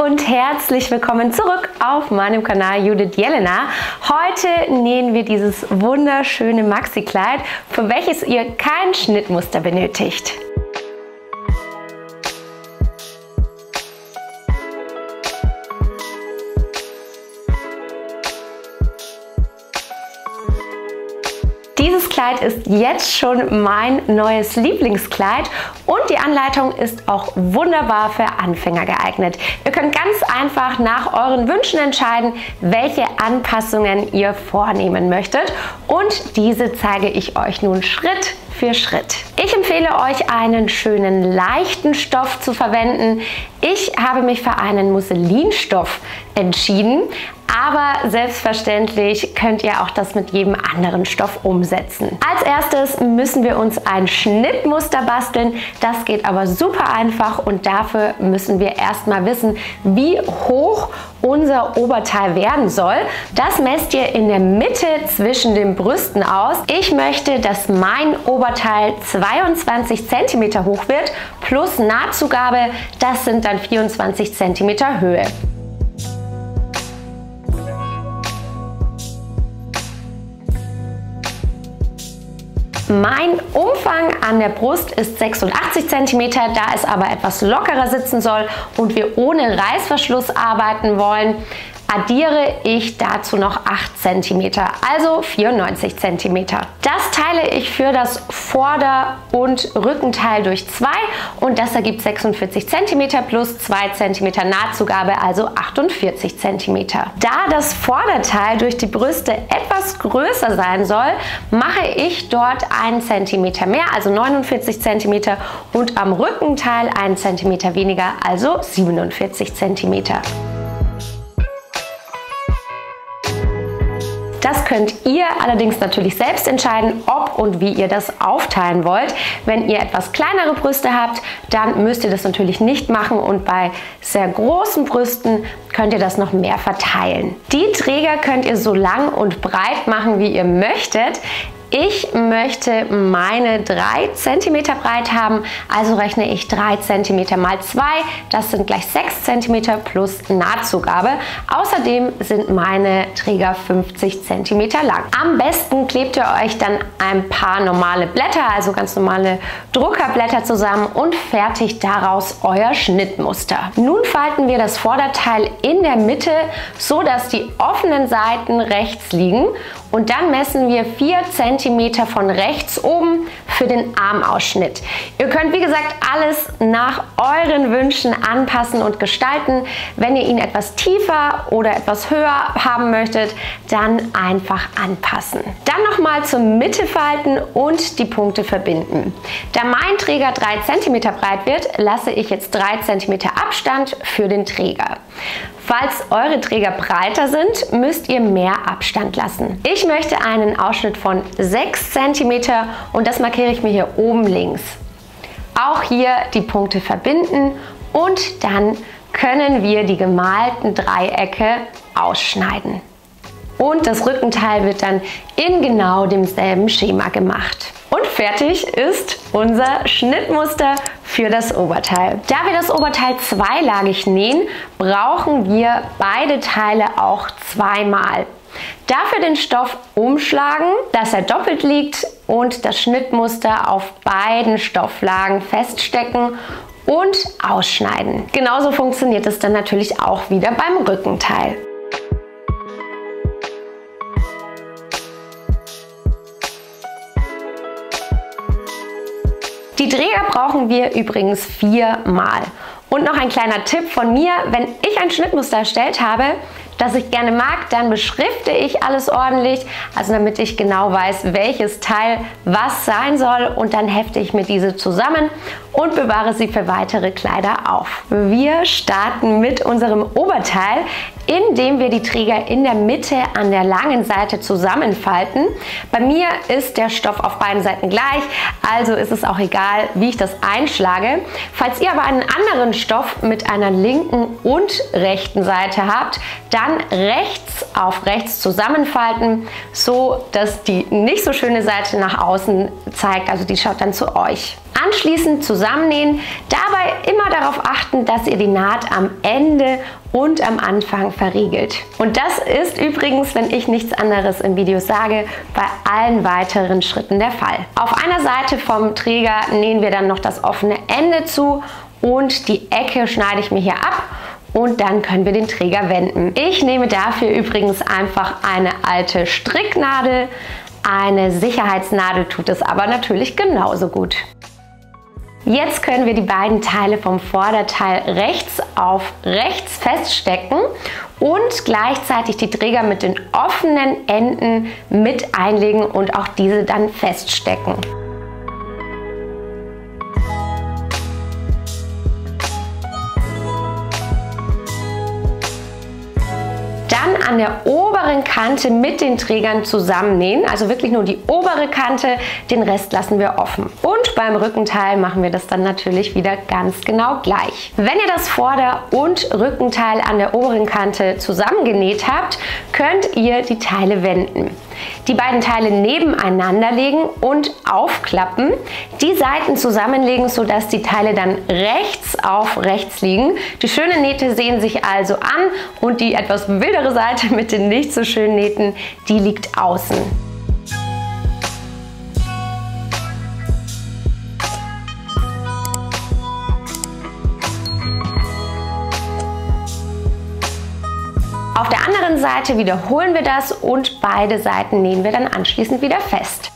und herzlich willkommen zurück auf meinem Kanal Judith Jelena. Heute nähen wir dieses wunderschöne Maxi-Kleid, für welches ihr kein Schnittmuster benötigt. Dieses Kleid ist jetzt schon mein neues Lieblingskleid und die Anleitung ist auch wunderbar für Anfänger geeignet. Ihr könnt ganz einfach nach euren Wünschen entscheiden, welche Anpassungen ihr vornehmen möchtet, und diese zeige ich euch nun Schritt für Schritt. Ich empfehle euch, einen schönen leichten Stoff zu verwenden. Ich habe mich für einen Musselinstoff entschieden, aber selbstverständlich könnt ihr auch das mit jedem anderen Stoff umsetzen. Als erstes müssen wir uns ein Schnittmuster basteln. Das geht aber super einfach und dafür müssen wir erstmal wissen, wie hoch unser Oberteil werden soll. Das messt ihr in der Mitte zwischen den Brüsten aus. Ich möchte, dass mein Oberteil 22 cm hoch wird, plus Nahtzugabe, das sind dann 24 cm Höhe. Mein Umfang an der Brust ist 86 cm, da es aber etwas lockerer sitzen soll und wir ohne Reißverschluss arbeiten wollen, addiere ich dazu noch 8 cm, also 94 cm. Das teile ich für das Vorder- und Rückenteil durch 2 und das ergibt 46 cm plus 2 cm Nahtzugabe, also 48 cm. Da das Vorderteil durch die Brüste etwas größer sein soll, mache ich dort 1 cm mehr, also 49 cm, und am Rückenteil 1 cm weniger, also 47 cm. Das könnt ihr allerdings natürlich selbst entscheiden, ob und wie ihr das aufteilen wollt. Wenn ihr etwas kleinere Brüste habt, dann müsst ihr das natürlich nicht machen, und bei sehr großen Brüsten könnt ihr das noch mehr verteilen. Die Träger könnt ihr so lang und breit machen, wie ihr möchtet. Ich möchte meine 3 cm breit haben, also rechne ich 3 cm mal 2, das sind gleich 6 cm plus Nahtzugabe. Außerdem sind meine Träger 50 cm lang. Am besten klebt ihr euch dann ein paar normale Blätter, also ganz normale Druckerblätter zusammen, und fertigt daraus euer Schnittmuster. Nun falten wir das Vorderteil in der Mitte, so dass die offenen Seiten rechts liegen, und dann messen wir 4 cm von rechts oben für den Armausschnitt. Ihr könnt, wie gesagt, alles nach euren Wünschen anpassen und gestalten. Wenn ihr ihn etwas tiefer oder etwas höher haben möchtet, dann einfach anpassen. Dann nochmal zur Mitte falten und die Punkte verbinden. Da mein Träger 3 cm breit wird, lasse ich jetzt 3 cm Abstand für den Träger. Falls eure Träger breiter sind, müsst ihr mehr Abstand lassen. Ich möchte einen Ausschnitt von 6 cm und das markiere ich mir hier oben links. Auch hier die Punkte verbinden und dann können wir die gemalten Dreiecke ausschneiden. Und das Rückenteil wird dann in genau demselben Schema gemacht. Und fertig ist unser Schnittmuster für das Oberteil. Da wir das Oberteil zweilagig nähen, brauchen wir beide Teile auch zweimal. Dafür den Stoff umschlagen, dass er doppelt liegt, und das Schnittmuster auf beiden Stofflagen feststecken und ausschneiden. Genauso funktioniert es dann natürlich auch wieder beim Rückenteil. Die Träger brauchen wir übrigens 4-mal. Und noch ein kleiner Tipp von mir: Wenn ich ein Schnittmuster erstellt habe, das ich gerne mag, dann beschrifte ich alles ordentlich, also damit ich genau weiß, welches Teil was sein soll, und dann hefte ich mir diese zusammen und bewahre sie für weitere Kleider auf. Wir starten mit unserem Oberteil, indem wir die Träger in der Mitte an der langen Seite zusammenfalten. Bei mir ist der Stoff auf beiden Seiten gleich, also ist es auch egal, wie ich das einschlage. Falls ihr aber einen anderen Stoff mit einer linken und rechten Seite habt, dann rechts auf rechts zusammenfalten, so dass die nicht so schöne Seite nach außen zeigt, also die schaut dann zu euch. Anschließend zusammennähen, dabei immer darauf achten, dass ihr die Naht am Ende und am Anfang verriegelt. Und das ist übrigens, wenn ich nichts anderes im Video sage, bei allen weiteren Schritten der Fall. Auf einer Seite vom Träger nähen wir dann noch das offene Ende zu und die Ecke schneide ich mir hier ab. Und dann können wir den Träger wenden. Ich nehme dafür übrigens einfach eine alte Stricknadel. Eine Sicherheitsnadel tut es aber natürlich genauso gut. Jetzt können wir die beiden Teile vom Vorderteil rechts auf rechts feststecken und gleichzeitig die Träger mit den offenen Enden mit einlegen und auch diese dann feststecken. Dann an der oberen Kante mit den Trägern zusammennähen, also wirklich nur die obere Kante, den Rest lassen wir offen. Und beim Rückenteil machen wir das dann natürlich wieder ganz genau gleich. Wenn ihr das Vorder- und Rückenteil an der oberen Kante zusammengenäht habt, könnt ihr die Teile wenden. Die beiden Teile nebeneinander legen und aufklappen, die Seiten zusammenlegen, sodass die Teile dann rechts auf rechts liegen. Die schönen Nähte sehen sich also an und die etwas wildere Seite mit den nicht so schönen Nähten, die liegt außen. Auf der anderen Seite wiederholen wir das und beide Seiten nähen wir dann anschließend wieder fest.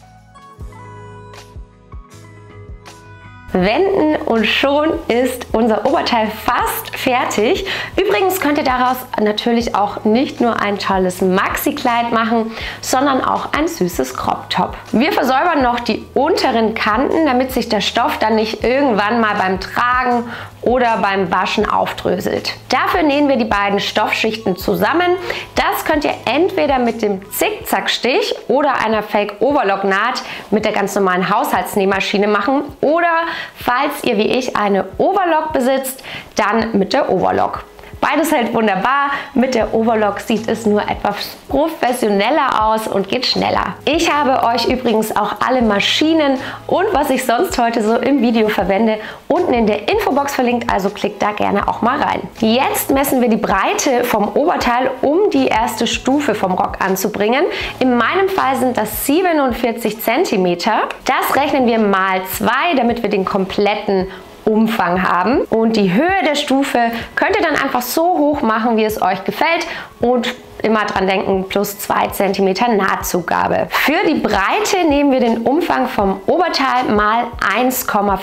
Wenden und schon ist unser Oberteil fast fertig. Übrigens könnt ihr daraus natürlich auch nicht nur ein tolles Maxi-Kleid machen, sondern auch ein süßes Crop-Top. Wir versäubern noch die unteren Kanten, damit sich der Stoff dann nicht irgendwann mal beim Tragen oder beim Waschen aufdröselt. Dafür nähen wir die beiden Stoffschichten zusammen. Das könnt ihr entweder mit dem Zickzackstich oder einer Fake Overlock Naht mit der ganz normalen Haushaltsnähmaschine machen oder falls ihr wie ich eine Overlock besitzt, dann mit der Overlock. Beides hält wunderbar. Mit der Overlock sieht es nur etwas professioneller aus und geht schneller. Ich habe euch übrigens auch alle Maschinen und was ich sonst heute so im Video verwende unten in der Infobox verlinkt, also klickt da gerne auch mal rein. Jetzt messen wir die Breite vom Oberteil, um die erste Stufe vom Rock anzubringen. In meinem Fall sind das 47 cm. Das rechnen wir mal 2, damit wir den kompletten Umfang haben. Und die Höhe der Stufe könnt ihr dann einfach so hoch machen, wie es euch gefällt und immer dran denken, plus 2 cm Nahtzugabe. Für die Breite nehmen wir den Umfang vom Oberteil mal 1,5,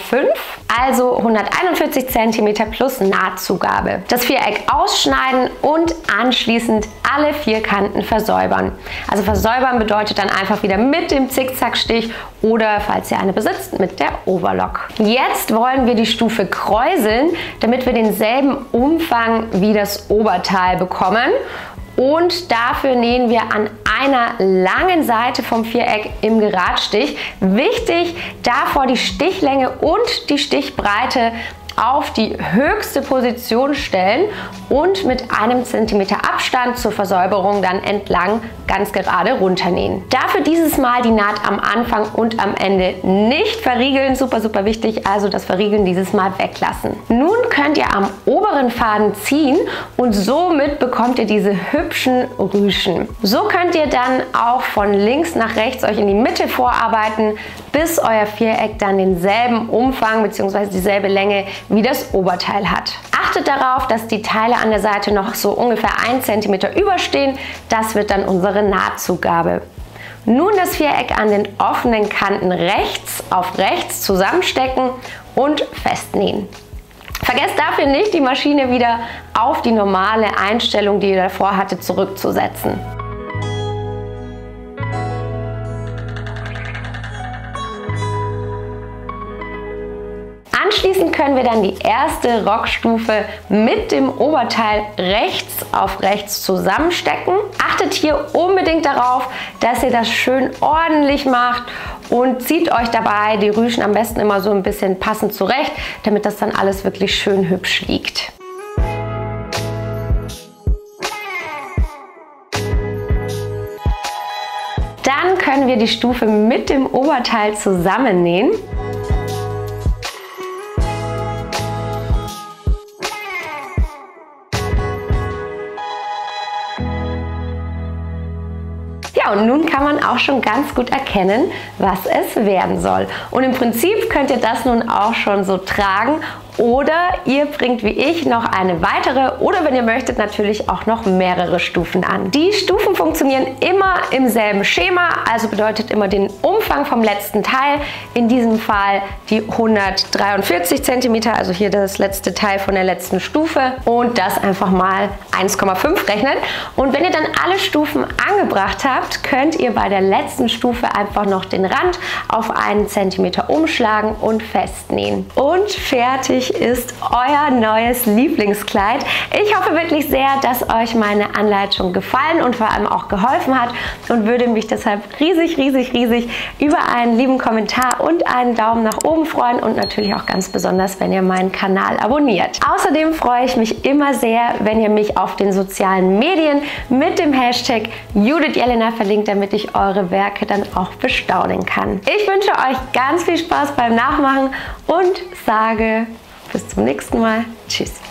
also 141 cm plus Nahtzugabe. Das Viereck ausschneiden und anschließend alle 4 Kanten versäubern. Also versäubern bedeutet dann einfach wieder mit dem Zickzackstich oder, falls ihr eine besitzt, mit der Overlock. Jetzt wollen wir die Stufe kräuseln, damit wir denselben Umfang wie das Oberteil bekommen. Und dafür nähen wir an einer langen Seite vom Viereck im Geradstich. Wichtig, davor die Stichlänge und die Stichbreite auf die höchste Position stellen und mit einem Zentimeter Abstand zur Versäuberung dann entlang ganz gerade runternähen. Dafür dieses Mal die Naht am Anfang und am Ende nicht verriegeln, super wichtig, also das Verriegeln dieses Mal weglassen. Nun könnt ihr am oberen Faden ziehen und somit bekommt ihr diese hübschen Rüschen. So könnt ihr dann auch von links nach rechts euch in die Mitte vorarbeiten, bis euer Viereck dann denselben Umfang bzw. dieselbe Länge wie das Oberteil hat. Achtet darauf, dass die Teile an der Seite noch so ungefähr 1 cm überstehen. Das wird dann unsere Nahtzugabe. Nun das Viereck an den offenen Kanten rechts auf rechts zusammenstecken und festnähen. Vergesst dafür nicht, die Maschine wieder auf die normale Einstellung, die ihr davor hattet, zurückzusetzen. Anschließend können wir dann die erste Rockstufe mit dem Oberteil rechts auf rechts zusammenstecken. Achtet hier unbedingt darauf, dass ihr das schön ordentlich macht und zieht euch dabei die Rüschen am besten immer so ein bisschen passend zurecht, damit das dann alles wirklich schön hübsch liegt. Dann können wir die Stufe mit dem Oberteil zusammennähen. Ja, und nun kann man auch schon ganz gut erkennen, was es werden soll. Und im Prinzip könnt ihr das nun auch schon so tragen. Oder ihr bringt wie ich noch eine weitere oder wenn ihr möchtet natürlich auch noch mehrere Stufen an. Die Stufen funktionieren immer im selben Schema, also bedeutet immer den Umfang vom letzten Teil, in diesem Fall die 143 cm, also hier das letzte Teil von der letzten Stufe und das einfach mal 1,5 rechnen. Und wenn ihr dann alle Stufen angebracht habt, könnt ihr bei der letzten Stufe einfach noch den Rand auf 1 cm umschlagen und festnähen. Und fertig ist euer neues Lieblingskleid. Ich hoffe wirklich sehr, dass euch meine Anleitung gefallen und vor allem auch geholfen hat und würde mich deshalb riesig über einen lieben Kommentar und einen Daumen nach oben freuen und natürlich auch ganz besonders, wenn ihr meinen Kanal abonniert. Außerdem freue ich mich immer sehr, wenn ihr mich auf den sozialen Medien mit dem Hashtag Judith Jelena verlinkt, damit ich eure Werke dann auch bestaunen kann. Ich wünsche euch ganz viel Spaß beim Nachmachen und sage bis zum nächsten Mal. Tschüss.